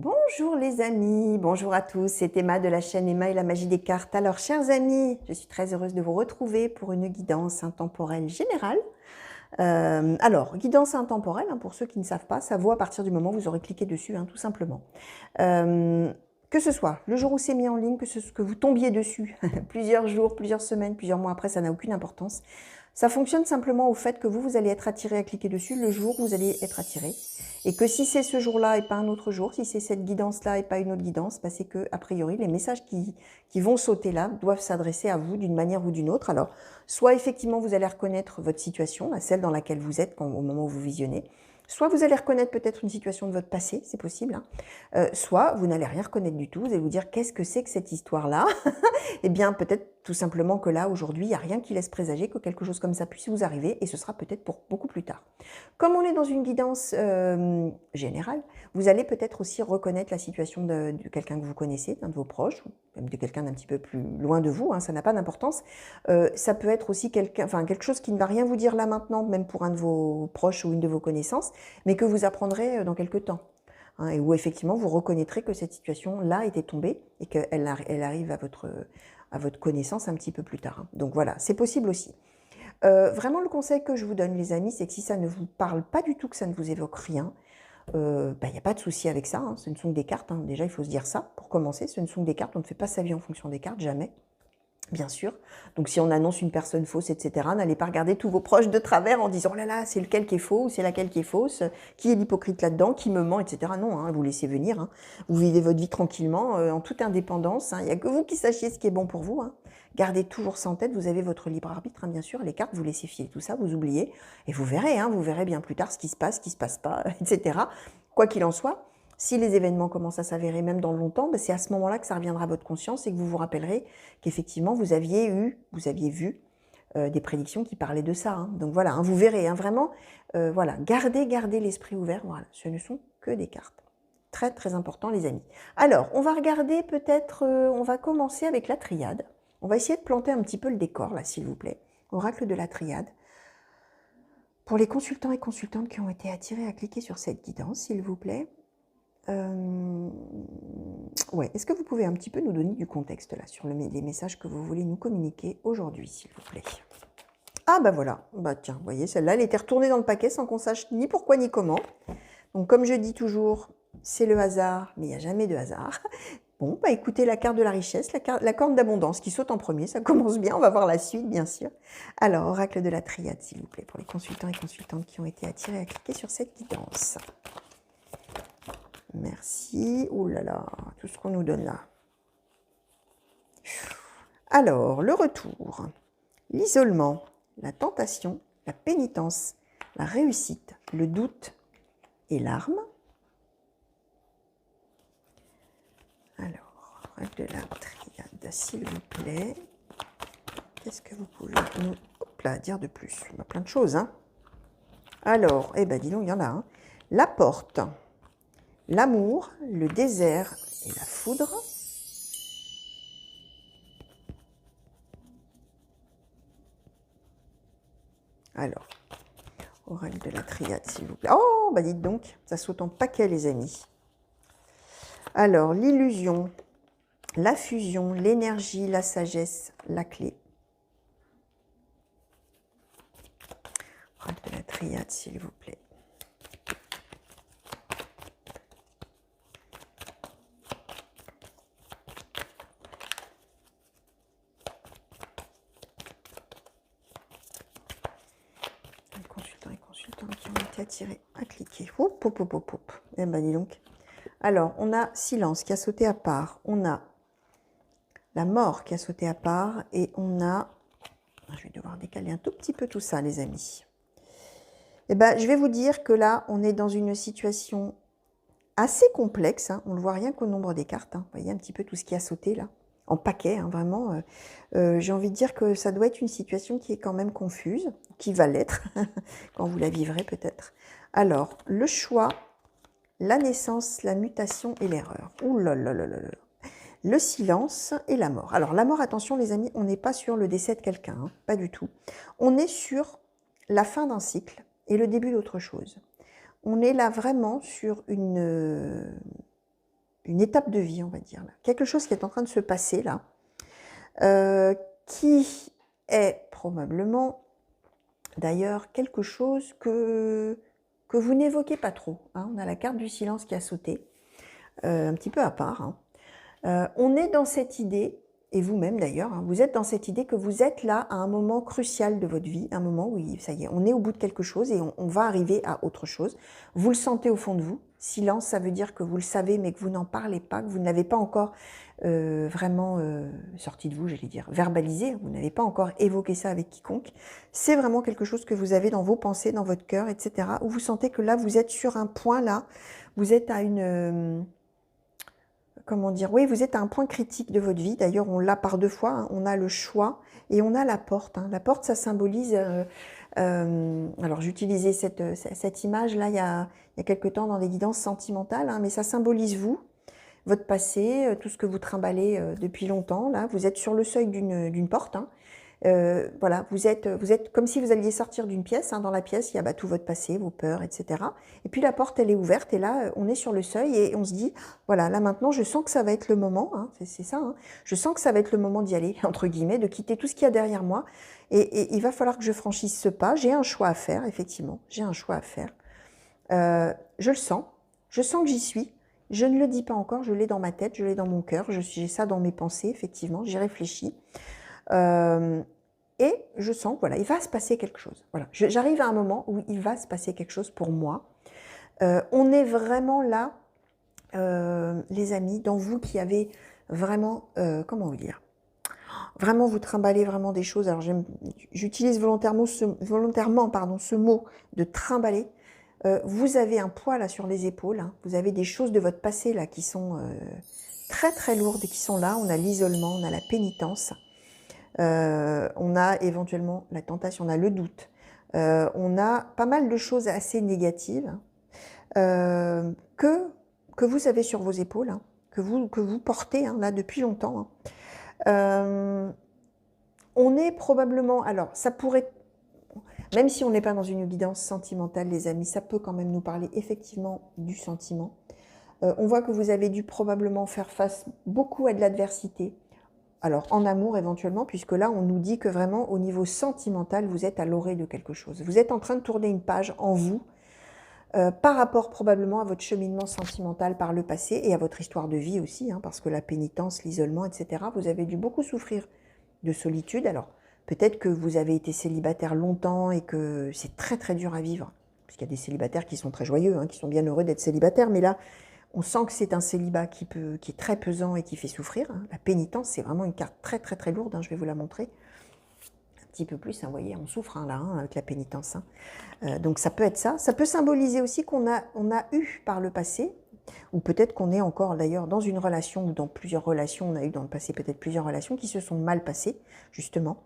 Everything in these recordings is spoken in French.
Bonjour les amis, bonjour à tous, c'est Emma de la chaîne Emma et la magie des cartes. Alors chers amis, je suis très heureuse de vous retrouver pour une guidance intemporelle générale. Guidance intemporelle, pour ceux qui ne savent pas, ça vaut à partir du moment où vous aurez cliqué dessus, tout simplement. Que ce soit le jour où c'est mis en ligne, que vous tombiez dessus, plusieurs jours, plusieurs semaines, plusieurs mois après, ça n'a aucune importance. Ça fonctionne simplement au fait que vous allez être attiré à cliquer dessus le jour où vous allez être attiré. Et que si c'est ce jour-là et pas un autre jour, si c'est cette guidance-là et pas une autre guidance, c'est que, a priori, les messages qui vont sauter là doivent s'adresser à vous d'une manière ou d'une autre. Alors, soit effectivement vous allez reconnaître votre situation, celle dans laquelle vous êtes au moment où vous visionnez, soit vous allez reconnaître peut-être une situation de votre passé, c'est possible, soit vous n'allez rien reconnaître du tout, vous allez vous dire qu'est-ce que c'est que cette histoire-là. Eh bien, peut-être tout simplement que là, aujourd'hui, il n'y a rien qui laisse présager que quelque chose comme ça puisse vous arriver, et ce sera peut-être pour beaucoup plus tard. Comme on est dans une guidance générale, vous allez peut-être aussi reconnaître la situation de quelqu'un que vous connaissez, d'un de vos proches, ou même de quelqu'un d'un petit peu plus loin de vous, ça n'a pas d'importance. Ça peut être aussi quelque chose qui ne va rien vous dire là maintenant, même pour un de vos proches ou une de vos connaissances, mais que vous apprendrez dans quelques temps. Et où effectivement vous reconnaîtrez que cette situation-là était tombée et qu'elle arrive à votre connaissance un petit peu plus tard. Donc voilà, c'est possible aussi. Vraiment, le conseil que je vous donne, les amis, c'est que si ça ne vous parle pas du tout, que ça ne vous évoque rien, il n'y a pas de souci avec ça. Ce ne sont que des cartes. Déjà, il faut se dire ça pour commencer. Ce ne sont que des cartes. On ne fait pas sa vie en fonction des cartes, jamais. Bien sûr. Donc, si on annonce une personne fausse, etc., n'allez pas regarder tous vos proches de travers en disant « Oh là là, c'est lequel qui est faux, ou c'est laquelle qui est fausse, qui est l'hypocrite là-dedans, qui me ment, etc. » Non, vous laissez venir. Vous vivez votre vie tranquillement, en toute indépendance. Il n'y a que vous qui sachiez ce qui est bon pour vous. Gardez toujours ça en tête. Vous avez votre libre arbitre, bien sûr. Les cartes, vous laissez filer tout ça, vous oubliez. Et vous verrez bien plus tard ce qui se passe pas, etc. Quoi qu'il en soit. Si les événements commencent à s'avérer même dans longtemps, c'est à ce moment-là que ça reviendra à votre conscience et que vous vous rappellerez qu'effectivement vous aviez vu des prédictions qui parlaient de ça. Donc voilà, vous verrez, vraiment, voilà, gardez l'esprit ouvert. Voilà, ce ne sont que des cartes. Très très important, les amis. Alors, on va regarder peut-être, on va commencer avec la triade. On va essayer de planter un petit peu le décor là, s'il vous plaît. Oracle de la triade. Pour les consultants et consultantes qui ont été attirés à cliquer sur cette guidance, s'il vous plaît. Ouais, est-ce que vous pouvez un petit peu nous donner du contexte là sur les messages que vous voulez nous communiquer aujourd'hui, s'il vous plaît? Ah bah voilà, tiens, vous voyez, celle-là, elle était retournée dans le paquet sans qu'on sache ni pourquoi ni comment. Donc comme je dis toujours, c'est le hasard, mais il n'y a jamais de hasard. Bon, écoutez, la carte de la richesse, la corne d'abondance qui saute en premier, ça commence bien, on va voir la suite, bien sûr. Alors, oracle de la triade, s'il vous plaît, pour les consultants et consultantes qui ont été attirés à cliquer sur cette guidance. Merci. Ouh là là, tout ce qu'on nous donne là. Alors, le retour, l'isolement, la tentation, la pénitence, la réussite, le doute et l'arme. Alors, de la triade, s'il vous plaît. Qu'est-ce que vous pouvez nous dire de plus? Plein de choses, Alors, dis donc, il y en a. La porte, l'amour, le désert et la foudre. Alors, oracle de la triade, s'il vous plaît. Oh, dites donc, ça saute en paquet, les amis. Alors, l'illusion, la fusion, l'énergie, la sagesse, la clé. Oracle de la triade, s'il vous plaît. Qui ont été attirés à cliquer. Hop, hop, hop, hop, hop. Dis donc. Alors, on a silence qui a sauté à part. On a la mort qui a sauté à part. Et on a... Je vais devoir décaler un tout petit peu tout ça, les amis. Je vais vous dire que là, on est dans une situation assez complexe. On ne le voit rien qu'au nombre des cartes. Vous voyez un petit peu tout ce qui a sauté là. En paquet, vraiment. J'ai envie de dire que ça doit être une situation qui est quand même confuse, qui va l'être, quand vous la vivrez peut-être. Alors, le choix, la naissance, la mutation et l'erreur. Ouh là là là là là. Le silence et la mort. Alors, la mort, attention les amis, on n'est pas sur le décès de quelqu'un, pas du tout. On est sur la fin d'un cycle et le début d'autre chose. On est là vraiment sur une une étape de vie, on va dire, là. Quelque chose qui est en train de se passer, là, qui est probablement, d'ailleurs, quelque chose que vous n'évoquez pas trop, hein. On a la carte du silence qui a sauté, un petit peu à part, hein. On est dans cette idée, et vous-même d'ailleurs, hein, vous êtes dans cette idée que vous êtes là à un moment crucial de votre vie, un moment où, ça y est, on est au bout de quelque chose et on va arriver à autre chose. Vous le sentez au fond de vous. Silence, ça veut dire que vous le savez, mais que vous n'en parlez pas, que vous ne l'avez pas encore vraiment sorti de vous, j'allais dire, verbalisé. Vous n'avez pas encore évoqué ça avec quiconque. C'est vraiment quelque chose que vous avez dans vos pensées, dans votre cœur, etc., où vous sentez que là, vous êtes sur un point là, vous êtes à une... comment dire, oui, vous êtes à un point critique de votre vie. D'ailleurs, on l'a par deux fois, hein. On a le choix et on a la porte, hein. La porte, ça symbolise... alors, j'utilisais cette image-là il y a quelque temps dans des guidances sentimentales, hein, mais ça symbolise vous, votre passé, tout ce que vous trimballez depuis longtemps. Là, vous êtes sur le seuil d'une porte, hein. Voilà, vous êtes comme si vous alliez sortir d'une pièce, hein. Dans la pièce, il y a tout votre passé, vos peurs, etc. Et puis la porte, elle est ouverte, et là, on est sur le seuil, et on se dit, voilà, là maintenant, je sens que ça va être le moment, hein, c'est ça, hein, je sens que ça va être le moment d'y aller, entre guillemets, de quitter tout ce qu'il y a derrière moi, et il va falloir que je franchisse ce pas. J'ai un choix à faire, effectivement, j'ai un choix à faire. Je le sens, je sens que j'y suis. Je ne le dis pas encore, je l'ai dans ma tête, je l'ai dans mon cœur, j'ai ça dans mes pensées, effectivement, j'y réfléchis. Et je sens, voilà, il va se passer quelque chose. Voilà, j'arrive à un moment où il va se passer quelque chose pour moi. On est vraiment là, les amis, dans vous qui avez vraiment, comment vous dire, vraiment vous trimballez vraiment des choses. Alors j'utilise volontairement ce mot de trimballer. Vous avez un poids là sur les épaules, hein. Vous avez des choses de votre passé là qui sont très très lourdes et qui sont là. On a l'isolement, on a la pénitence. On a éventuellement la tentation, on a le doute, on a pas mal de choses assez négatives que vous avez sur vos épaules, hein, que vous portez, hein, là depuis longtemps, hein. On est probablement, alors ça pourrait, même si on n'est pas dans une guidance sentimentale, les amis, ça peut quand même nous parler effectivement du sentiment. On voit que vous avez dû probablement faire face beaucoup à de l'adversité. Alors, en amour éventuellement, puisque là, on nous dit que vraiment, au niveau sentimental, vous êtes à l'orée de quelque chose. Vous êtes en train de tourner une page en vous, par rapport probablement à votre cheminement sentimental par le passé et à votre histoire de vie aussi, hein, parce que la pénitence, l'isolement, etc., vous avez dû beaucoup souffrir de solitude. Alors, peut-être que vous avez été célibataire longtemps et que c'est très très dur à vivre, puisqu'il y a des célibataires qui sont très joyeux, hein, qui sont bien heureux d'être célibataires, mais là, on sent que c'est un célibat qui est très pesant et qui fait souffrir, hein. La pénitence, c'est vraiment une carte très très très lourde, hein, je vais vous la montrer. Un petit peu plus, hein, vous voyez, on souffre, hein, là, hein, avec la pénitence, hein. Donc ça peut être ça. Ça peut symboliser aussi qu'on a eu par le passé, ou peut-être qu'on est encore d'ailleurs dans une relation, ou dans plusieurs relations, on a eu dans le passé peut-être plusieurs relations qui se sont mal passées, justement,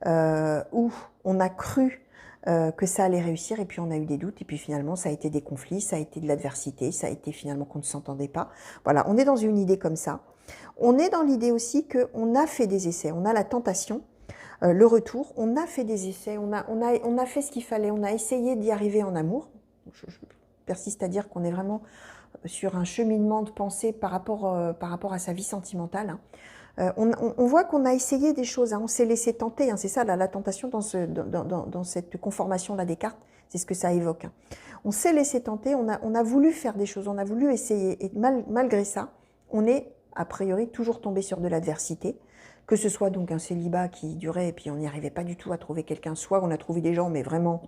où on a cru que ça allait réussir, et puis on a eu des doutes, et puis finalement ça a été des conflits, ça a été de l'adversité, ça a été finalement qu'on ne s'entendait pas. Voilà, on est dans une idée comme ça. On est dans l'idée aussi qu'on a fait des essais, on a la tentation, le retour, on a fait des essais, on a fait ce qu'il fallait, on a essayé d'y arriver en amour. Je persiste à dire qu'on est vraiment sur un cheminement de pensée par rapport à sa vie sentimentale, hein. On voit qu'on a essayé des choses, hein, on s'est laissé tenter, hein, c'est ça la tentation dans cette conformation-là des cartes, c'est ce que ça évoque, hein. On s'est laissé tenter, on a voulu faire des choses, on a voulu essayer, et malgré ça, on est a priori toujours tombé sur de l'adversité, que ce soit donc un célibat qui durait et puis on n'y arrivait pas du tout à trouver quelqu'un, soit on a trouvé des gens mais vraiment,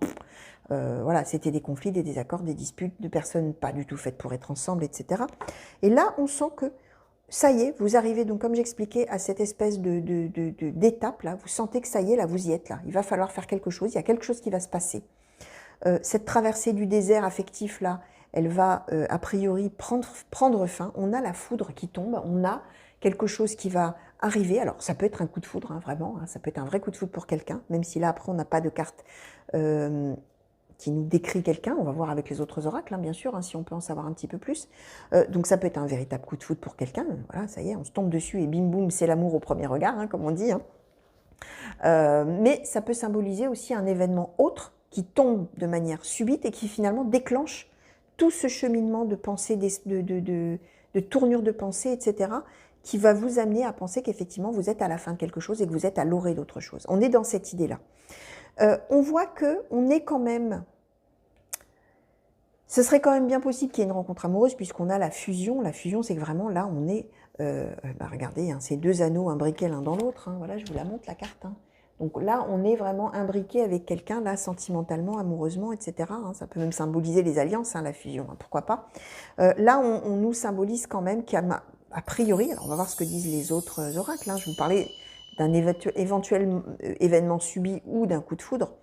voilà, c'était des conflits, des désaccords, des disputes, de personnes pas du tout faites pour être ensemble, etc. Et là, on sent que ça y est, vous arrivez donc, comme j'expliquais, à cette espèce d'étape là, vous sentez que ça y est, là, vous y êtes là. Il va falloir faire quelque chose, il y a quelque chose qui va se passer. Cette traversée du désert affectif là, elle va a priori prendre fin. On a la foudre qui tombe, on a quelque chose qui va arriver. Alors ça peut être un coup de foudre, hein, vraiment, hein, ça peut être un vrai coup de foudre pour quelqu'un, même si là après on n'a pas de carte qui nous décrit quelqu'un, on va voir avec les autres oracles, hein, bien sûr, hein, si on peut en savoir un petit peu plus. Donc ça peut être un véritable coup de foudre pour quelqu'un, voilà, ça y est, on se tombe dessus et bim boum, c'est l'amour au premier regard, hein, comme on dit, hein. Mais ça peut symboliser aussi un événement autre qui tombe de manière subite et qui finalement déclenche tout ce cheminement de pensée, de tournure de pensée, etc., qui va vous amener à penser qu'effectivement, vous êtes à la fin de quelque chose et que vous êtes à l'orée d'autre chose. On est dans cette idée-là. On voit qu'on est quand même... Ce serait quand même bien possible qu'il y ait une rencontre amoureuse puisqu'on a la fusion. La fusion, c'est que vraiment, là, on est... regardez, hein, c'est deux anneaux imbriqués l'un dans l'autre. Hein, voilà, je vous la montre, la carte. Hein. Donc là, on est vraiment imbriqué avec quelqu'un, là, sentimentalement, amoureusement, etc. Hein, ça peut même symboliser les alliances, hein, la fusion, hein, pourquoi pas. Là, on nous symbolise quand même qu'il y a, a priori, alors on va voir ce que disent les autres oracles. Hein, je vous parlais d'un éventuel événement subi ou d'un coup de foudre.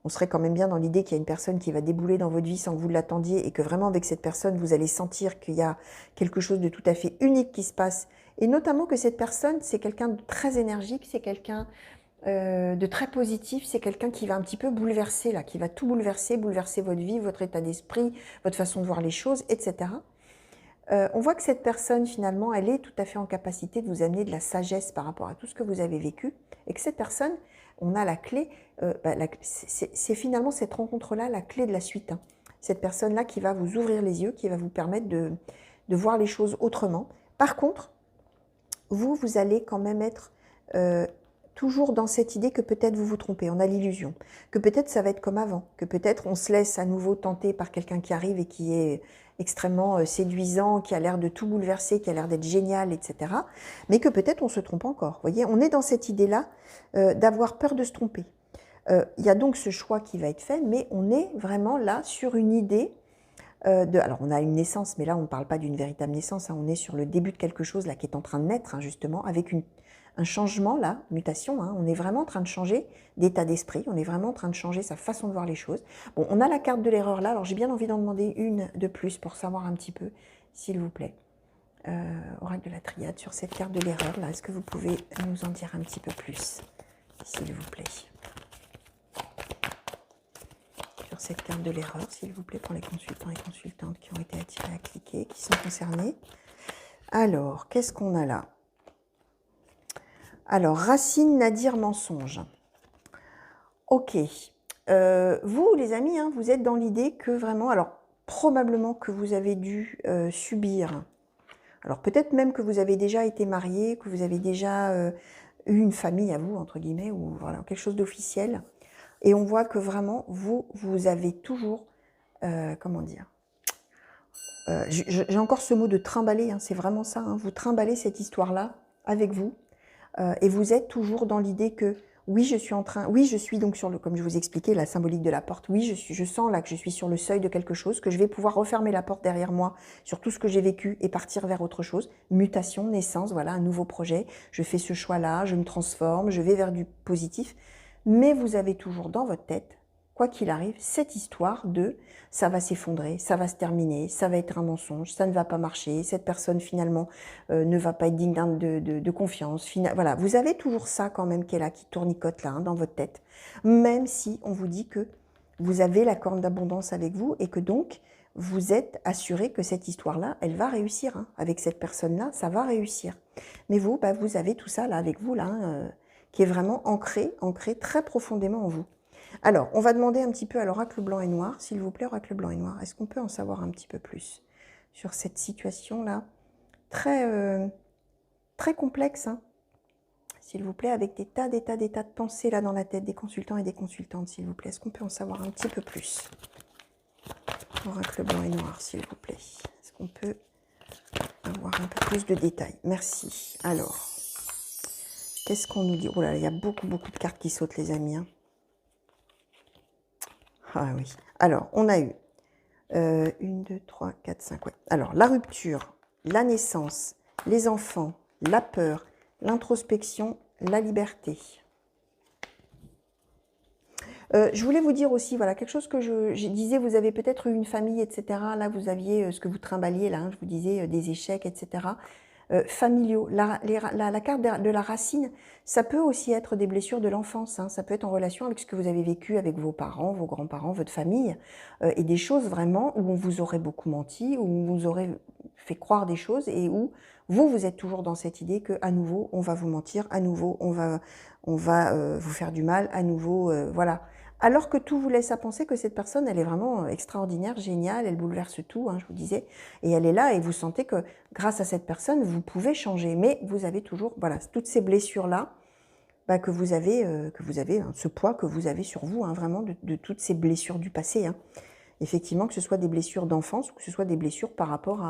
On serait quand même bien dans l'idée qu'il y a une personne qui va débouler dans votre vie sans que vous l'attendiez et que vraiment avec cette personne, vous allez sentir qu'il y a quelque chose de tout à fait unique qui se passe. Et notamment que cette personne, c'est quelqu'un de très énergique, c'est quelqu'un de très positif, c'est quelqu'un qui va un petit peu bouleverser, là, qui va tout bouleverser, bouleverser votre vie, votre état d'esprit, votre façon de voir les choses, etc. On voit que cette personne, finalement, elle est tout à fait en capacité de vous amener de la sagesse par rapport à tout ce que vous avez vécu, et que cette personne, on a la clé, c'est finalement cette rencontre-là la clé de la suite. Hein. Cette personne-là qui va vous ouvrir les yeux, qui va vous permettre de voir les choses autrement. Par contre, vous allez quand même être toujours dans cette idée que peut-être vous vous trompez, on a l'illusion, que peut-être ça va être comme avant, que peut-être on se laisse à nouveau tenter par quelqu'un qui arrive et qui est extrêmement séduisant, qui a l'air de tout bouleverser, qui a l'air d'être génial, etc. Mais que peut-être on se trompe encore. Vous voyez, on est dans cette idée-là d'avoir peur de se tromper. Il y a donc ce choix qui va être fait, mais on est vraiment là sur une idée alors on a une naissance, mais là on ne parle pas d'une véritable naissance, hein, on est sur le début de quelque chose là qui est en train de naître, hein, justement, avec un changement là, mutation, hein, on est vraiment en train de changer d'état d'esprit, on est vraiment en train de changer sa façon de voir les choses. Bon, on a la carte de l'erreur là, alors j'ai bien envie d'en demander une de plus pour savoir un petit peu, s'il vous plaît. Oracle de la triade, sur cette carte de l'erreur là, est-ce que vous pouvez nous en dire un petit peu plus, s'il vous plaît? Sur cette carte de l'erreur, s'il vous plaît, pour les consultants et consultantes qui ont été attirés à cliquer, qui sont concernés. Alors, qu'est-ce qu'on a là? Alors, racine, nadir, mensonge. Ok. Vous, les amis, hein, vous êtes dans l'idée que vraiment, alors, probablement que vous avez dû subir, alors peut-être même que vous avez déjà été marié, que vous avez déjà eu une famille à vous, entre guillemets, ou voilà, quelque chose d'officiel. Et on voit que vraiment, vous avez toujours, comment dire, j'ai encore ce mot de trimballer, hein, c'est vraiment ça, hein, vous trimballez cette histoire-là avec vous, et vous êtes toujours dans l'idée que, oui, je suis donc sur le, comme je vous expliquais, la symbolique de la porte, oui, je sens là que je suis sur le seuil de quelque chose, que je vais pouvoir refermer la porte derrière moi sur tout ce que j'ai vécu et partir vers autre chose, mutation, naissance, voilà, un nouveau projet, je fais ce choix-là, je me transforme, je vais vers du positif. Mais vous avez toujours dans votre tête, quoi qu'il arrive, cette histoire de ça va s'effondrer, ça va se terminer, ça va être un mensonge, ça ne va pas marcher, cette personne finalement ne va pas être digne de confiance. Voilà, vous avez toujours ça quand même qui est là, qui tournicote là hein, dans votre tête, même si on vous dit que vous avez la corne d'abondance avec vous et que donc vous êtes assuré que cette histoire-là, elle va réussir. Hein. Avec cette personne-là, ça va réussir. Mais vous, bah, vous avez tout ça là avec vous là. Hein, qui est vraiment ancré très profondément en vous. Alors, on va demander un petit peu à l'oracle blanc et noir, s'il vous plaît, oracle blanc et noir, est-ce qu'on peut en savoir un petit peu plus sur cette situation-là, très complexe, hein, s'il vous plaît, avec des tas de pensées là dans la tête des consultants et des consultantes, s'il vous plaît, est-ce qu'on peut en savoir un petit peu plus? Oracle blanc et noir, s'il vous plaît, est-ce qu'on peut avoir un peu plus de détails? Merci. Alors... qu'est-ce qu'on nous dit? Oh là là, il y a beaucoup de cartes qui sautent, les amis. Hein. Ah oui. Alors, on a eu 1, 2, 3, 4, 5. Ouais. Alors, la rupture, la naissance, les enfants, la peur, l'introspection, la liberté. Je voulais vous dire aussi, voilà, quelque chose que je disais, vous avez peut-être eu une famille, etc. Là, vous aviez ce que vous trimballiez, là, hein, je vous disais, des échecs, etc. Familiaux. La carte de la racine, ça peut aussi être des blessures de l'enfance. Hein. Ça peut être en relation avec ce que vous avez vécu avec vos parents, vos grands-parents, votre famille. Et des choses vraiment où on vous aurait beaucoup menti, où on vous aurait fait croire des choses et où vous êtes toujours dans cette idée qu'à nouveau, on va vous mentir, à nouveau, on va vous faire du mal, à nouveau, voilà. alors que tout vous laisse à penser que cette personne, elle est vraiment extraordinaire, géniale, elle bouleverse tout, hein, je vous disais, et elle est là, et vous sentez que grâce à cette personne, vous pouvez changer, mais vous avez toujours, voilà, toutes ces blessures-là, bah, que vous avez, hein, ce poids que vous avez sur vous, hein, vraiment, de toutes ces blessures du passé, hein. Effectivement, que ce soit des blessures d'enfance ou que ce soit des blessures par rapport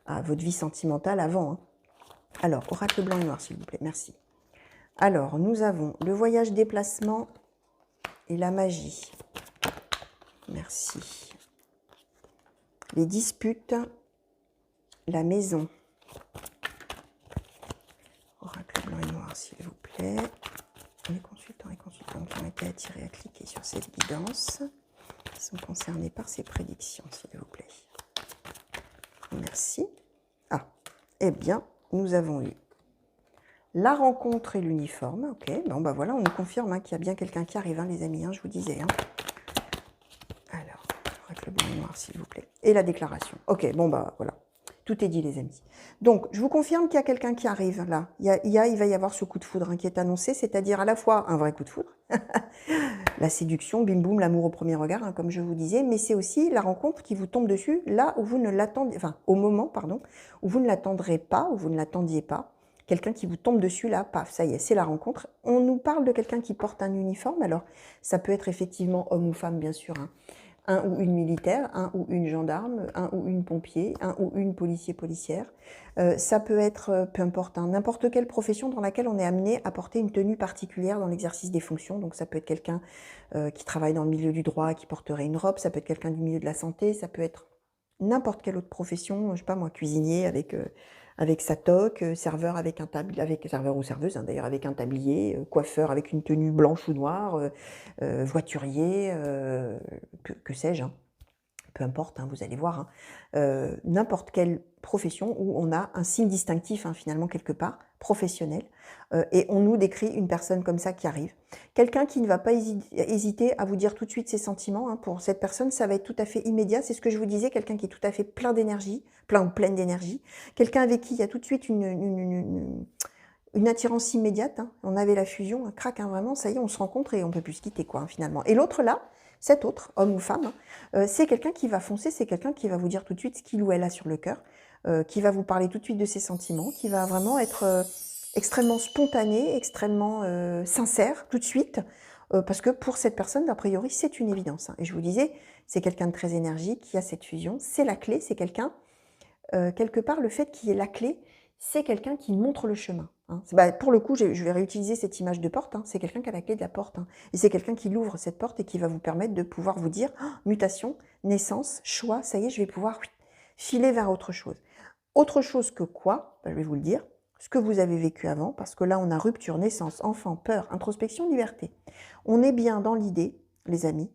à votre vie sentimentale avant, hein. Alors, oracle blanc et noir, s'il vous plaît, merci. Alors, nous avons le voyage déplacement et la magie. Merci. Les disputes, la maison. Oracle blanc et noir, s'il vous plaît. Les consultants et consultantes qui ont été attirés à cliquer sur cette guidance, qui sont concernés par ces prédictions, s'il vous plaît. Merci. Ah, eh bien, nous avons eu la rencontre et l'uniforme. Ok, bon, bah voilà, on nous confirme hein, qu'il y a bien quelqu'un qui arrive, hein, les amis, hein, je vous disais. Hein. Alors, oracle blanc et noir, s'il vous plaît. Et la déclaration. Ok, bon, bah voilà. Tout est dit, les amis. Donc, je vous confirme qu'il y a quelqu'un qui arrive, là. Il va y avoir ce coup de foudre hein, qui est annoncé, c'est-à-dire à la fois un vrai coup de foudre, la séduction, bim boum, l'amour au premier regard, hein, comme je vous disais, mais c'est aussi la rencontre qui vous tombe dessus, là où vous ne l'attendez, enfin, au moment, pardon, où vous ne l'attendrez pas, où vous ne l'attendiez pas. Quelqu'un qui vous tombe dessus, là, paf, ça y est, c'est la rencontre. On nous parle de quelqu'un qui porte un uniforme, alors ça peut être effectivement homme ou femme, bien sûr, hein. Un ou une militaire, un ou une gendarme, un ou une pompier, un ou une policière. Ça peut être, peu importe, hein, n'importe quelle profession dans laquelle on est amené à porter une tenue particulière dans l'exercice des fonctions. Donc ça peut être quelqu'un qui travaille dans le milieu du droit, qui porterait une robe, ça peut être quelqu'un du milieu de la santé, ça peut être n'importe quelle autre profession, je sais pas moi, cuisinier avec sa toque, serveur avec un tablier, avec serveur ou serveuse, hein, d'ailleurs avec un tablier, coiffeur avec une tenue blanche ou noire, voiturier, que sais-je, hein. Peu importe, hein, vous allez voir, hein. N'importe quelle profession où on a un signe distinctif, hein, finalement, quelque part, professionnel, et on nous décrit une personne comme ça qui arrive. Quelqu'un qui ne va pas hésiter à vous dire tout de suite ses sentiments, hein. Pour cette personne, ça va être tout à fait immédiat, c'est ce que je vous disais, quelqu'un qui est tout à fait plein d'énergie, plein ou pleine d'énergie, quelqu'un avec qui il y a tout de suite une attirance immédiate, hein. On avait la fusion, un crack, hein, vraiment, ça y est, on se rencontre et on ne peut plus se quitter, quoi, hein, finalement. Et l'autre là, cet autre, homme ou femme, c'est quelqu'un qui va foncer, c'est quelqu'un qui va vous dire tout de suite ce qu'il ou elle a sur le cœur, qui va vous parler tout de suite de ses sentiments, qui va vraiment être extrêmement spontané, extrêmement sincère tout de suite, parce que pour cette personne, a priori, c'est une évidence, hein. Et je vous disais, c'est quelqu'un de très énergique, qui a cette fusion, c'est la clé, c'est quelqu'un, quelque part, le fait qu'il y ait la clé, c'est quelqu'un qui montre le chemin, hein. Bah, pour le coup, je vais réutiliser cette image de porte, hein. C'est quelqu'un qui a la clé de la porte, hein. Et c'est quelqu'un qui l'ouvre, cette porte, et qui va vous permettre de pouvoir vous dire, oh, mutation, naissance, choix, ça y est, je vais pouvoir filer vers autre chose. Autre chose que quoi? Bah, je vais vous le dire, ce que vous avez vécu avant, parce que là, on a rupture, naissance, enfant, peur, introspection, liberté. On est bien dans l'idée, les amis,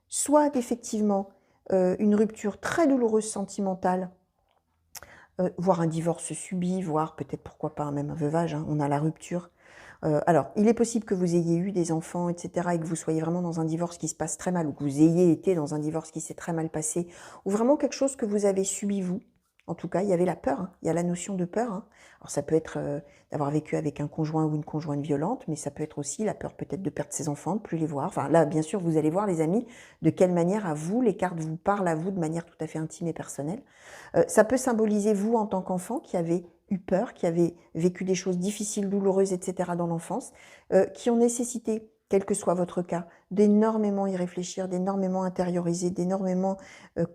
soit d'effectivement une rupture très douloureuse sentimentale, voire un divorce subi, voire peut-être pourquoi pas même un veuvage, hein, on a la rupture. Alors, il est possible que vous ayez eu des enfants, etc., et que vous soyez vraiment dans un divorce qui se passe très mal, ou que vous ayez été dans un divorce qui s'est très mal passé, ou vraiment quelque chose que vous avez subi vous. En tout cas, il y avait la peur, hein, il y a la notion de peur, hein. Alors ça peut être d'avoir vécu avec un conjoint ou une conjointe violente, mais ça peut être aussi la peur peut-être de perdre ses enfants, de plus les voir. Enfin là, bien sûr, vous allez voir les amis, de quelle manière à vous, les cartes vous parlent à vous de manière tout à fait intime et personnelle. Ça peut symboliser vous en tant qu'enfant qui avez eu peur, qui avez vécu des choses difficiles, douloureuses, etc. dans l'enfance, qui ont nécessité, quel que soit votre cas, d'énormément y réfléchir, d'énormément intérioriser, d'énormément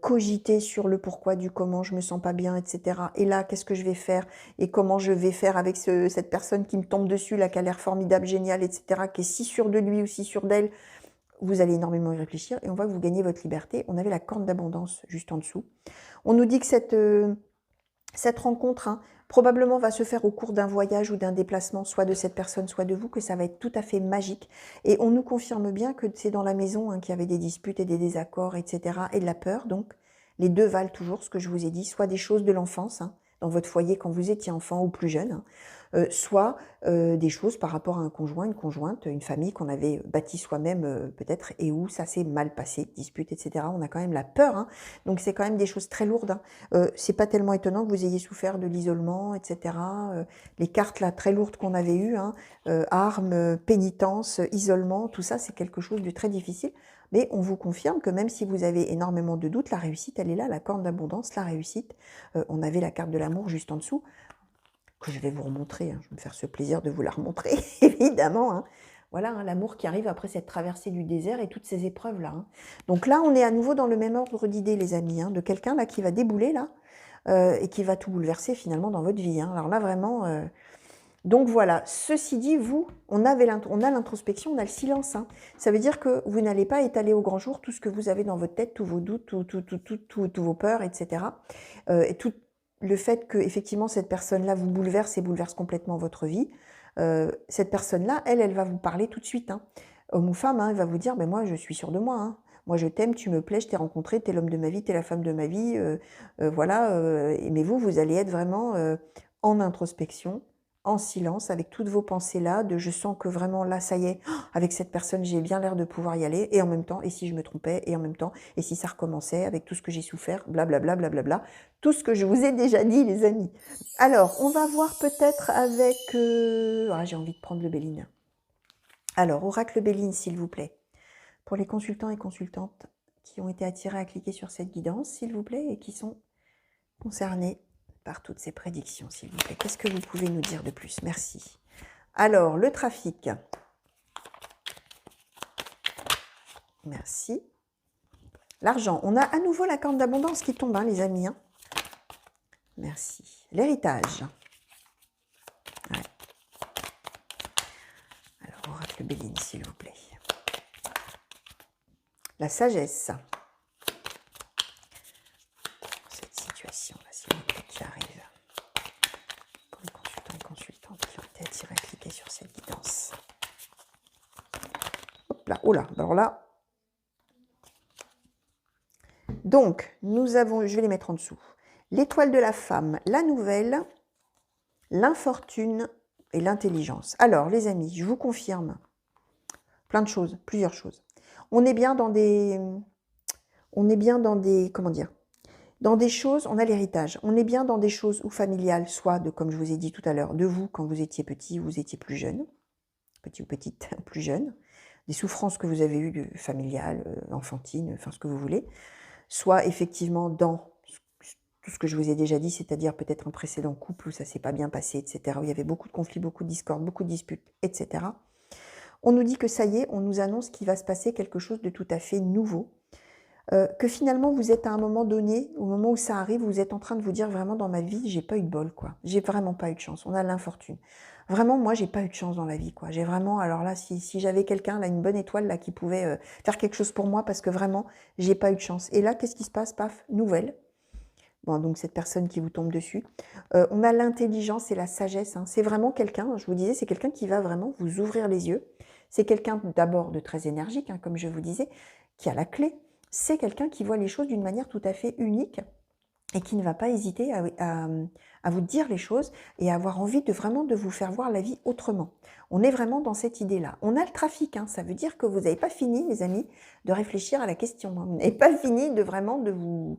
cogiter sur le pourquoi du comment, je me sens pas bien, etc. Et là, qu'est-ce que je vais faire et comment je vais faire avec cette personne qui me tombe dessus, là, qui a l'air formidable, géniale, etc., qui est si sûre de lui ou si sûre d'elle. Vous allez énormément y réfléchir et on voit que vous gagnez votre liberté. On avait la corne d'abondance juste en dessous. On nous dit que cette rencontre, hein, probablement va se faire au cours d'un voyage ou d'un déplacement, soit de cette personne, soit de vous, que ça va être tout à fait magique. Et on nous confirme bien que c'est dans la maison hein, qu'il y avait des disputes et des désaccords, etc. et de la peur. Donc, les deux valent toujours ce que je vous ai dit, soit des choses de l'enfance, hein, dans votre foyer quand vous étiez enfant ou plus jeune, hein, soit des choses par rapport à un conjoint, une conjointe, une famille qu'on avait bâtie soi-même peut-être, et où ça s'est mal passé, dispute, etc. On a quand même la peur, hein, donc c'est quand même des choses très lourdes. Hein. C'est pas tellement étonnant que vous ayez souffert de l'isolement, etc. Les cartes là très lourdes qu'on avait eues, hein, armes, pénitence, isolement, tout ça c'est quelque chose de très difficile. Mais on vous confirme que même si vous avez énormément de doutes, la réussite, elle est là, la corne d'abondance, la réussite. On avait la carte de l'amour juste en dessous, que je vais vous remontrer. Hein. Je vais me faire ce plaisir de vous la remontrer, évidemment. Hein. Voilà, hein, l'amour qui arrive après cette traversée du désert et toutes ces épreuves-là. Hein. Donc là, on est à nouveau dans le même ordre d'idées, les amis, hein, de quelqu'un là qui va débouler, là, et qui va tout bouleverser finalement dans votre vie. Hein. Alors là, vraiment... Donc voilà, ceci dit, vous, on a l'introspection, on a le silence. Hein. Ça veut dire que vous n'allez pas étaler au grand jour tout ce que vous avez dans votre tête, tous vos doutes, tous vos peurs, etc. Et tout le fait que effectivement cette personne-là vous bouleverse et bouleverse complètement votre vie. Cette personne-là, elle va vous parler tout de suite. Hein. Homme ou femme, hein, elle va vous dire, moi je suis sûre de moi. Hein. Moi je t'aime, tu me plais, je t'ai rencontré, t'es l'homme de ma vie, t'es la femme de ma vie. Voilà. Mais vous allez être vraiment en introspection, en silence, avec toutes vos pensées là, de je sens que vraiment là, ça y est, avec cette personne, j'ai bien l'air de pouvoir y aller, et en même temps, et si je me trompais, et en même temps, et si ça recommençait, avec tout ce que j'ai souffert, blablabla, blablabla, tout ce que je vous ai déjà dit, les amis. Alors, on va voir peut-être avec... Ah, j'ai envie de prendre le Béline. Alors, Oracle Béline, s'il vous plaît. Pour les consultants et consultantes qui ont été attirés à cliquer sur cette guidance, s'il vous plaît, et qui sont concernés par toutes ces prédictions, s'il vous plaît. Qu'est-ce que vous pouvez nous dire de plus? Merci. Alors, le trafic. Merci. L'argent. On a à nouveau la corne d'abondance qui tombe, hein, les amis. Hein. Merci. L'héritage. Ouais. Alors, oracle Béline, s'il vous plaît. La sagesse. Cette situation-là, s'il vous plaît, qui arrive. Pour les consultants et consultantes qui ont été attirés à cliquer sur cette guidance. Hop là, oh là, alors là. Donc, nous avons, je vais les mettre en dessous. L'étoile de la femme, la nouvelle, l'infortune et l'intelligence. Alors, les amis, je vous confirme plein de choses, plusieurs choses. On est bien dans des... comment dire, dans des choses, on a l'héritage. On est bien dans des choses ou familiales, soit de, comme je vous ai dit tout à l'heure, de vous quand vous étiez petit, vous étiez plus jeune, petit ou petite, plus jeune, des souffrances que vous avez eues familiales, enfantines, enfin ce que vous voulez, soit effectivement dans tout ce que je vous ai déjà dit, c'est-à-dire peut-être un précédent couple où ça s'est pas bien passé, etc., où il y avait beaucoup de conflits, beaucoup de discordes, beaucoup de disputes, etc. On nous dit que ça y est, on nous annonce qu'il va se passer quelque chose de tout à fait nouveau, que finalement vous êtes à un moment donné, au moment où ça arrive, vous êtes en train de vous dire vraiment dans ma vie, j'ai pas eu de bol, quoi. J'ai vraiment pas eu de chance, on a l'infortune. Vraiment, moi, j'ai pas eu de chance dans la vie, quoi. J'ai vraiment, alors là, si j'avais quelqu'un, là, une bonne étoile, là, qui pouvait faire quelque chose pour moi, parce que vraiment, j'ai pas eu de chance. Et là, qu'est-ce qui se passe? Paf, nouvelle. Bon, donc cette personne qui vous tombe dessus. On a l'intelligence et la sagesse. Hein. C'est vraiment quelqu'un, je vous disais, c'est quelqu'un qui va vraiment vous ouvrir les yeux. C'est quelqu'un d'abord de très énergique, hein, comme je vous disais, qui a la clé. C'est quelqu'un qui voit les choses d'une manière tout à fait unique et qui ne va pas hésiter à vous dire les choses et à avoir envie de vraiment de vous faire voir la vie autrement. On est vraiment dans cette idée-là. On a le trafic, hein, ça veut dire que vous n'avez pas fini, les amis, de réfléchir à la question. Hein. Vous n'avez pas fini de vraiment de vous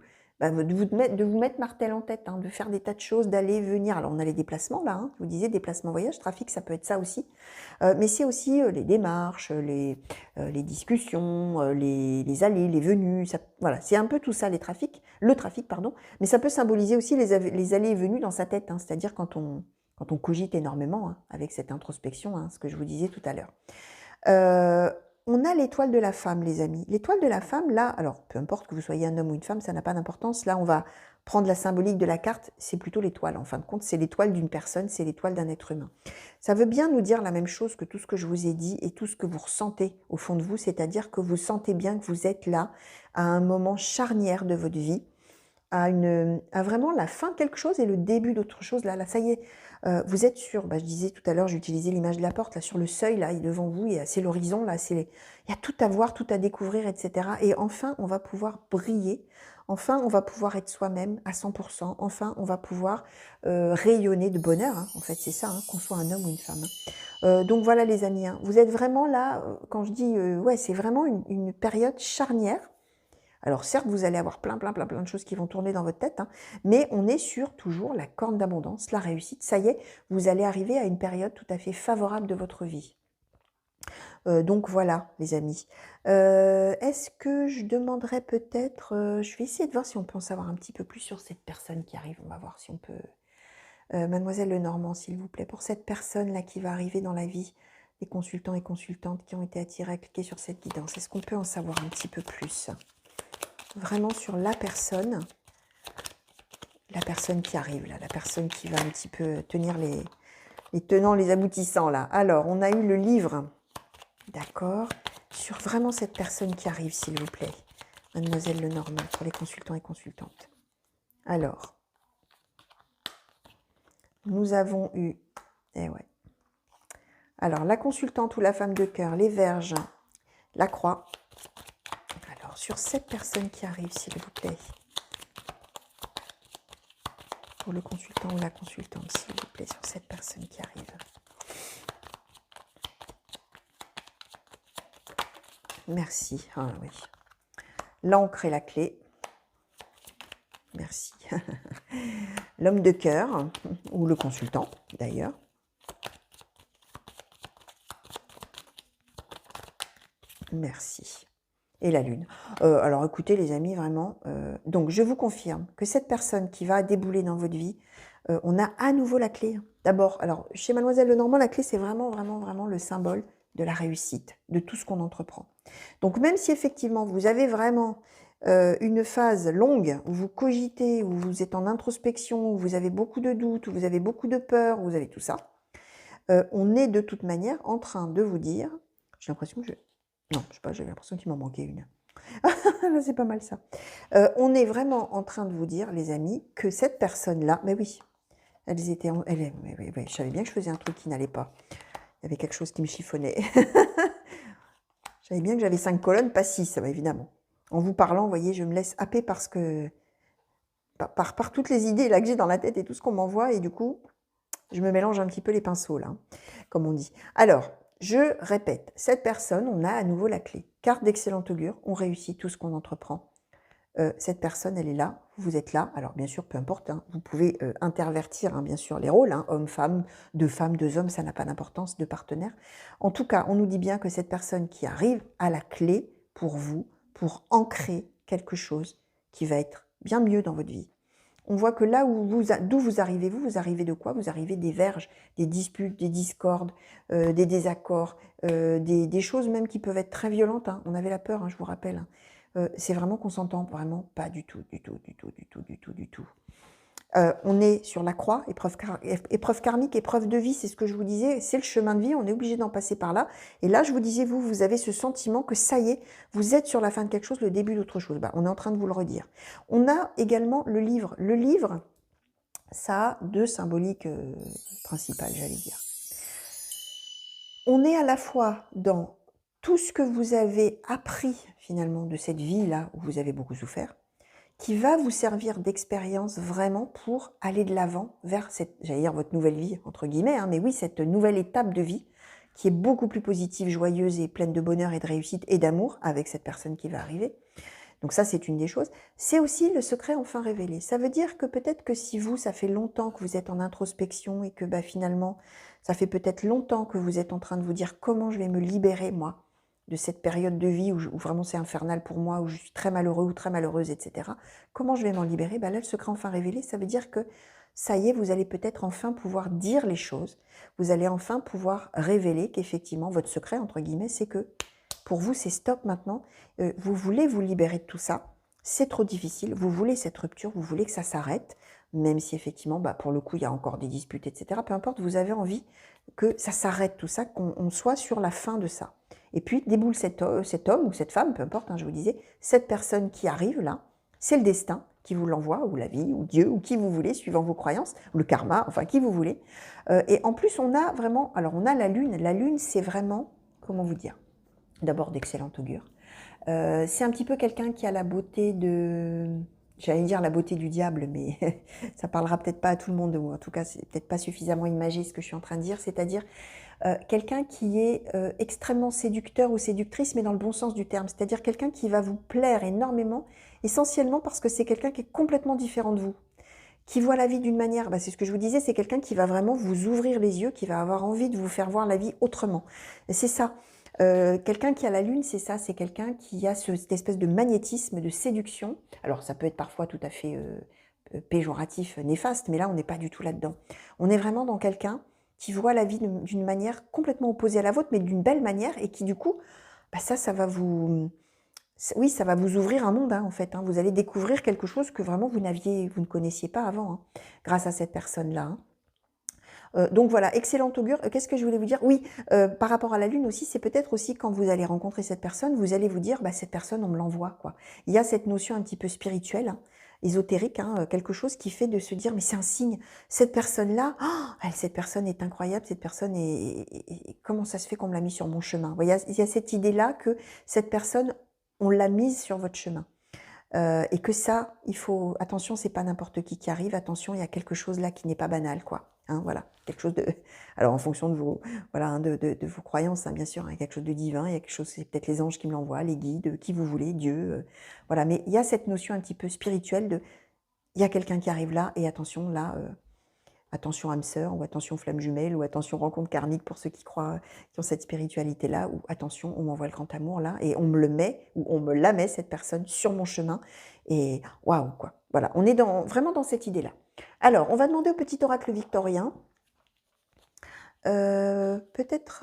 mettre martel en tête, hein, de faire des tas de choses, d'aller, venir. Alors on a les déplacements là, hein, je vous disais, déplacement voyage, trafic, ça peut être ça aussi. Mais c'est aussi les démarches, les discussions, les allées, les venues. Ça, voilà, c'est un peu tout ça, les trafics, le trafic, pardon. Mais ça peut symboliser aussi les allées et venues dans sa tête, hein, c'est-à-dire quand on cogite énormément, hein, avec cette introspection, hein, ce que je vous disais tout à l'heure. On a l'étoile de la femme, les amis. L'étoile de la femme, là, alors peu importe que vous soyez un homme ou une femme, ça n'a pas d'importance. Là, on va prendre la symbolique de la carte, c'est plutôt l'étoile. En fin de compte, c'est l'étoile d'une personne, c'est l'étoile d'un être humain. Ça veut bien nous dire la même chose que tout ce que je vous ai dit et tout ce que vous ressentez au fond de vous, c'est-à-dire que vous sentez bien que vous êtes là à un moment charnière de votre vie à vraiment la fin de quelque chose et le début d'autre chose. Là, ça y est, vous êtes sur, je disais tout à l'heure, j'utilisais l'image de la porte, là, sur le seuil, là, devant vous, c'est l'horizon, là, il y a tout à voir, tout à découvrir, etc. Et enfin, on va pouvoir briller, enfin, on va pouvoir être soi-même à 100%, enfin, on va pouvoir rayonner de bonheur, hein. En fait, c'est ça, hein, qu'on soit un homme ou une femme. Donc voilà, les amis, hein, vous êtes vraiment là, quand je dis, ouais, c'est vraiment une période charnière. Alors certes, vous allez avoir plein de choses qui vont tourner dans votre tête, hein, mais on est sur toujours la corne d'abondance, la réussite. Ça y est, vous allez arriver à une période tout à fait favorable de votre vie. Donc voilà, les amis. Est-ce que je demanderais peut-être, je vais essayer de voir si on peut en savoir un petit peu plus sur cette personne qui arrive. On va voir si on peut... Mademoiselle Lenormand, s'il vous plaît, pour cette personne-là qui va arriver dans la vie des consultants et consultantes qui ont été attirés à cliquer sur cette guidance. Est-ce qu'on peut en savoir un petit peu plus ? Vraiment sur la personne qui arrive, là, la personne qui va un petit peu tenir les tenants, les aboutissants, là. Alors, on a eu le livre, d'accord, sur vraiment cette personne qui arrive, s'il vous plaît. Mademoiselle Lenormand, pour les consultants et consultantes. Alors, nous avons eu, alors, la consultante ou la femme de cœur, les Vierges, la croix. Alors, sur cette personne qui arrive, s'il vous plaît. Pour le consultant ou la consultante, s'il vous plaît, sur cette personne qui arrive. Merci. Ah oui. L'encre et la clé. Merci. L'homme de cœur, ou le consultant, d'ailleurs. Merci. Et la lune. Alors écoutez les amis, vraiment, donc je vous confirme que cette personne qui va débouler dans votre vie, on a à nouveau la clé. D'abord, alors chez Mademoiselle Lenormand, la clé c'est vraiment le symbole de la réussite, de tout ce qu'on entreprend. Donc même si effectivement vous avez vraiment une phase longue où vous cogitez, où vous êtes en introspection, où vous avez beaucoup de doutes, où vous avez beaucoup de peur, où vous avez tout ça, on est de toute manière en train de vous dire, j'ai l'impression que non, je sais pas, j'avais l'impression qu'il m'en manquait une. C'est pas mal ça. On est vraiment en train de vous dire, les amis, que cette personne-là, mais oui, elles étaient, oui, je savais bien que je faisais un truc qui n'allait pas. Il y avait quelque chose qui me chiffonnait. Je savais bien que j'avais 5 colonnes, pas 6, évidemment. En vous parlant, vous voyez, je me laisse happer parce que par toutes les idées là que j'ai dans la tête et tout ce qu'on m'envoie, et du coup, je me mélange un petit peu les pinceaux là, comme on dit. Alors, je répète, cette personne, on a à nouveau la clé. Carte d'excellent augure, on réussit tout ce qu'on entreprend. Cette personne, elle est là, vous êtes là. Alors bien sûr, peu importe, hein, vous pouvez intervertir bien sûr les rôles, hein, homme-femme, deux hommes, ça n'a pas d'importance, deux partenaires. En tout cas, on nous dit bien que cette personne qui arrive a la clé pour vous, pour ancrer quelque chose qui va être bien mieux dans votre vie. On voit que là d'où vous arrivez de quoi? Vous arrivez des verges, des disputes, des discordes, des désaccords, des choses même qui peuvent être très violentes, hein. On avait la peur, hein, je vous rappelle. C'est vraiment qu'on s'entend vraiment pas du tout. On est sur la croix, épreuve karmique, épreuve de vie, c'est ce que je vous disais, c'est le chemin de vie, on est obligé d'en passer par là. Et là, je vous disais, vous avez ce sentiment que ça y est, vous êtes sur la fin de quelque chose, le début d'autre chose. On est en train de vous le redire. On a également le livre. Le livre, ça a deux symboliques principales, j'allais dire. On est à la fois dans tout ce que vous avez appris finalement de cette vie-là où vous avez beaucoup souffert, qui va vous servir d'expérience vraiment pour aller de l'avant vers cette, j'allais dire votre nouvelle vie, entre guillemets, hein, mais oui, cette nouvelle étape de vie qui est beaucoup plus positive, joyeuse et pleine de bonheur et de réussite et d'amour avec cette personne qui va arriver. Donc ça, c'est une des choses. C'est aussi le secret enfin révélé. Ça veut dire que peut-être que si vous, ça fait longtemps que vous êtes en introspection et que finalement, ça fait peut-être longtemps que vous êtes en train de vous dire comment je vais me libérer, moi, de cette période de vie où vraiment c'est infernal pour moi, où je suis très malheureux ou très malheureuse, etc. Comment je vais m'en libérer? Là, le secret enfin révélé, ça veut dire que ça y est, vous allez peut-être enfin pouvoir dire les choses. Vous allez enfin pouvoir révéler qu'effectivement, votre secret, entre guillemets, c'est que pour vous, c'est stop maintenant. Vous voulez vous libérer de tout ça. C'est trop difficile. Vous voulez cette rupture. Vous voulez que ça s'arrête. Même si effectivement, pour le coup, il y a encore des disputes, etc. Peu importe, vous avez envie que ça s'arrête tout ça, qu'on soit sur la fin de ça. Et puis, déboule cet homme ou cette femme, peu importe, hein, je vous disais, cette personne qui arrive là, c'est le destin. qui vous l'envoie, ou la vie, ou Dieu, ou qui vous voulez, suivant vos croyances, ou le karma, enfin qui vous voulez. Et en plus, on a vraiment, alors on a la lune. La lune, c'est vraiment, comment vous dire, d'abord d'excellent augure. C'est un petit peu quelqu'un qui a la beauté de, j'allais dire la beauté du diable, mais ça parlera peut-être pas à tout le monde, ou en tout cas, c'est peut-être pas suffisamment imagé ce que je suis en train de dire, c'est-à-dire quelqu'un qui est extrêmement séducteur ou séductrice, mais dans le bon sens du terme, c'est-à-dire quelqu'un qui va vous plaire énormément, essentiellement parce que c'est quelqu'un qui est complètement différent de vous, qui voit la vie d'une manière, c'est ce que je vous disais, c'est quelqu'un qui va vraiment vous ouvrir les yeux, qui va avoir envie de vous faire voir la vie autrement. C'est ça. Quelqu'un qui a la lune, c'est ça, c'est quelqu'un qui a cette espèce de magnétisme, de séduction. Alors ça peut être parfois tout à fait péjoratif, néfaste, mais là on n'est pas du tout là-dedans. On est vraiment dans quelqu'un qui voit la vie d'une manière complètement opposée à la vôtre, mais d'une belle manière, et qui du coup, ça va vous... Oui, ça va vous ouvrir un monde, en fait. Vous allez découvrir quelque chose que vraiment vous ne connaissiez pas avant, grâce à cette personne-là. Donc voilà, excellent augure. Qu'est-ce que je voulais vous dire? Oui, par rapport à la lune aussi, c'est peut-être aussi quand vous allez rencontrer cette personne, vous allez vous dire, cette personne, on me l'envoie, quoi. Il y a cette notion un petit peu spirituelle, ésotérique, quelque chose qui fait de se dire, mais c'est un signe, cette personne-là, cette personne est incroyable, cette personne comment ça se fait qu'on me l'a mis sur mon chemin? Vous voyez, il y a cette idée-là que cette personne, on l'a mise sur votre chemin. Et que ça, il faut... Attention, c'est pas n'importe qui arrive. Attention, il y a quelque chose là qui n'est pas banal, quoi. Voilà, quelque chose de... Alors, en fonction de vos, voilà, de vos croyances, bien sûr, il y a quelque chose de divin, il y a quelque chose, c'est peut-être les anges qui me l'envoient, les guides, qui vous voulez, Dieu, voilà. Mais il y a cette notion un petit peu spirituelle de... Il y a quelqu'un qui arrive là, et attention, là... attention âme sœur, ou attention flamme jumelle, ou attention rencontre karmique pour ceux qui croient, qui ont cette spiritualité-là, ou attention, on m'envoie le grand amour là, et on me le met, ou on me la met, cette personne, sur mon chemin, et waouh, quoi. Voilà, on est vraiment dans cette idée-là. Alors, on va demander au petit oracle victorien, peut-être,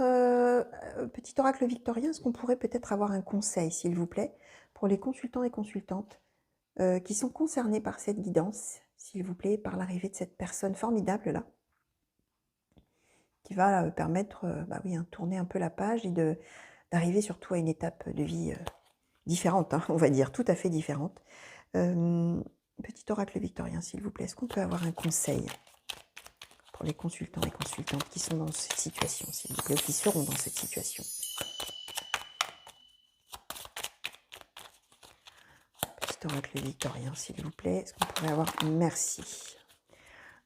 petit oracle victorien, est-ce qu'on pourrait peut-être avoir un conseil, s'il vous plaît, pour les consultants et consultantes qui sont concernés par cette guidance, s'il vous plaît, par l'arrivée de cette personne formidable là, qui va permettre, tourner un peu la page et d'arriver surtout à une étape de vie différente, on va dire, tout à fait différente. Petit oracle victorien, s'il vous plaît, est-ce qu'on peut avoir un conseil pour les consultants et consultantes qui sont dans cette situation, s'il vous plaît, ou qui seront dans cette situation? Petit oracle victorien, s'il vous plaît, est-ce qu'on pourrait avoir... Merci.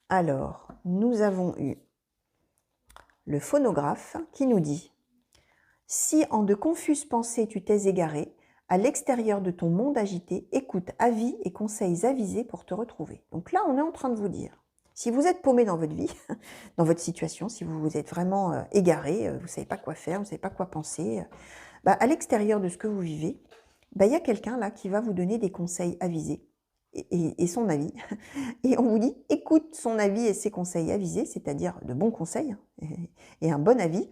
Alors, nous avons eu le phonographe qui nous dit « Si en de confuses pensées tu t'es égaré, à l'extérieur de ton monde agité, écoute avis et conseils avisés pour te retrouver. » Donc là, on est en train de vous dire, si vous êtes paumé dans votre vie, dans votre situation, si vous vous êtes vraiment égaré, vous ne savez pas quoi faire, vous ne savez pas quoi penser, à l'extérieur de ce que vous vivez, il y a quelqu'un là qui va vous donner des conseils avisés et son avis. Et on vous dit, écoute son avis et ses conseils avisés, c'est-à-dire de bons conseils et un bon avis,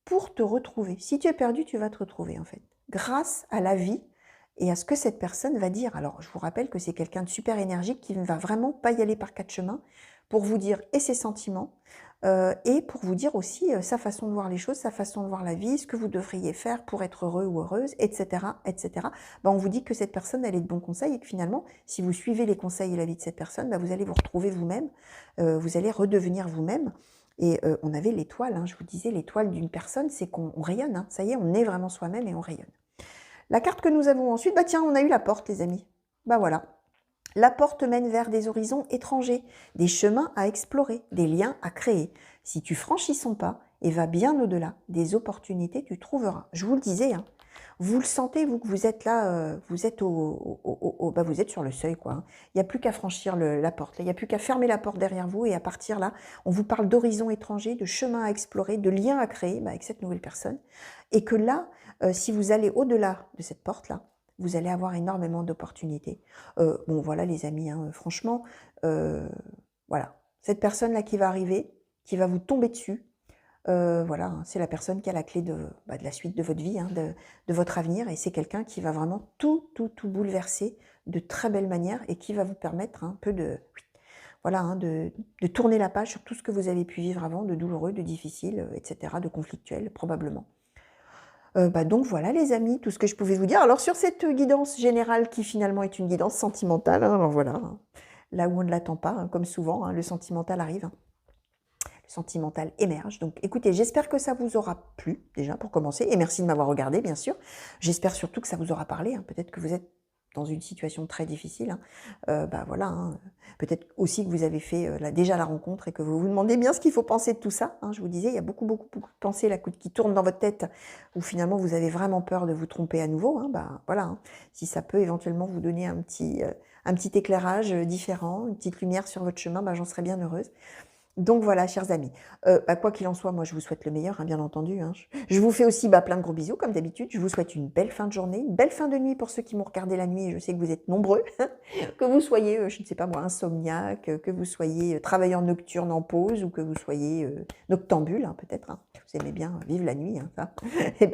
pour te retrouver. Si tu es perdu, tu vas te retrouver en fait, grâce à l'avis et à ce que cette personne va dire. Alors, je vous rappelle que c'est quelqu'un de super énergique qui ne va vraiment pas y aller par quatre chemins pour vous dire et ses sentiments et pour vous dire aussi sa façon de voir les choses, sa façon de voir la vie, ce que vous devriez faire pour être heureux ou heureuse, etc. etc. On vous dit que cette personne, elle est de bons conseils et que finalement, si vous suivez les conseils et la vie de cette personne, vous allez vous retrouver vous-même, vous allez redevenir vous-même. Et on avait l'étoile, je vous disais, l'étoile d'une personne, c'est qu'on rayonne. Ça y est, on est vraiment soi-même et on rayonne. La carte que nous avons ensuite, tiens, on a eu la porte, les amis. Voilà. La porte mène vers des horizons étrangers, des chemins à explorer, des liens à créer. Si tu franchis son pas et vas bien au-delà, des opportunités tu trouveras. Je vous le disais, vous le sentez, vous, que vous êtes là, vous êtes, vous êtes sur le seuil, quoi. Il n'y a plus qu'à franchir la porte. Il n'y a plus qu'à fermer la porte derrière vous et à partir là, on vous parle d'horizons étrangers, de chemins à explorer, de liens à créer avec cette nouvelle personne. Et que là, si vous allez au-delà de cette porte-là, vous allez avoir énormément d'opportunités. Voilà les amis, franchement, voilà. Cette personne-là qui va arriver, qui va vous tomber dessus, voilà, c'est la personne qui a la clé de la suite de votre vie, de votre avenir, et c'est quelqu'un qui va vraiment tout bouleverser de très belle manière et qui va vous permettre un peu de... Voilà, de tourner la page sur tout ce que vous avez pu vivre avant, de douloureux, de difficile, etc., de conflictuel, probablement. Donc voilà les amis, tout ce que je pouvais vous dire. Alors sur cette guidance générale qui finalement est une guidance sentimentale, hein, alors voilà, hein, là où on ne l'attend pas, hein, comme souvent, hein, le sentimental arrive, hein, le sentimental émerge. Donc écoutez, j'espère que ça vous aura plu déjà pour commencer, et merci de m'avoir regardé bien sûr. J'espère surtout que ça vous aura parlé, hein. Peut-être que vous êtes dans une situation très difficile, hein. Voilà, hein. Peut-être aussi que vous avez fait déjà la rencontre et que vous vous demandez bien ce qu'il faut penser de tout ça, hein. Je vous disais, il y a beaucoup de pensées là, qui tournent dans votre tête où finalement vous avez vraiment peur de vous tromper à nouveau, hein. Voilà, hein. Si ça peut éventuellement vous donner un petit éclairage différent, une petite lumière sur votre chemin, j'en serais bien heureuse. Donc voilà, chers amis, quoi qu'il en soit, moi je vous souhaite le meilleur, hein, bien entendu, hein. Je vous fais aussi plein de gros bisous, comme d'habitude. Je vous souhaite une belle fin de journée, une belle fin de nuit pour ceux qui m'ont regardé la nuit, et je sais que vous êtes nombreux. Que vous soyez, je ne sais pas moi, insomniaque, que vous soyez travailleur nocturne en pause, ou que vous soyez noctambule, hein, peut-être, hein. Vous aimez bien vivre la nuit, hein, ça. Et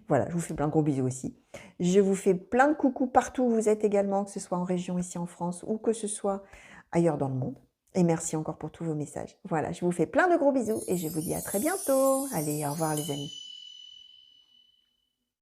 voilà, je vous fais plein de gros bisous aussi. Je vous fais plein de coucous partout où vous êtes également, que ce soit en région ici en France, ou que ce soit ailleurs dans le monde. Et merci encore pour tous vos messages. Voilà, je vous fais plein de gros bisous et je vous dis à très bientôt. Allez, au revoir les amis.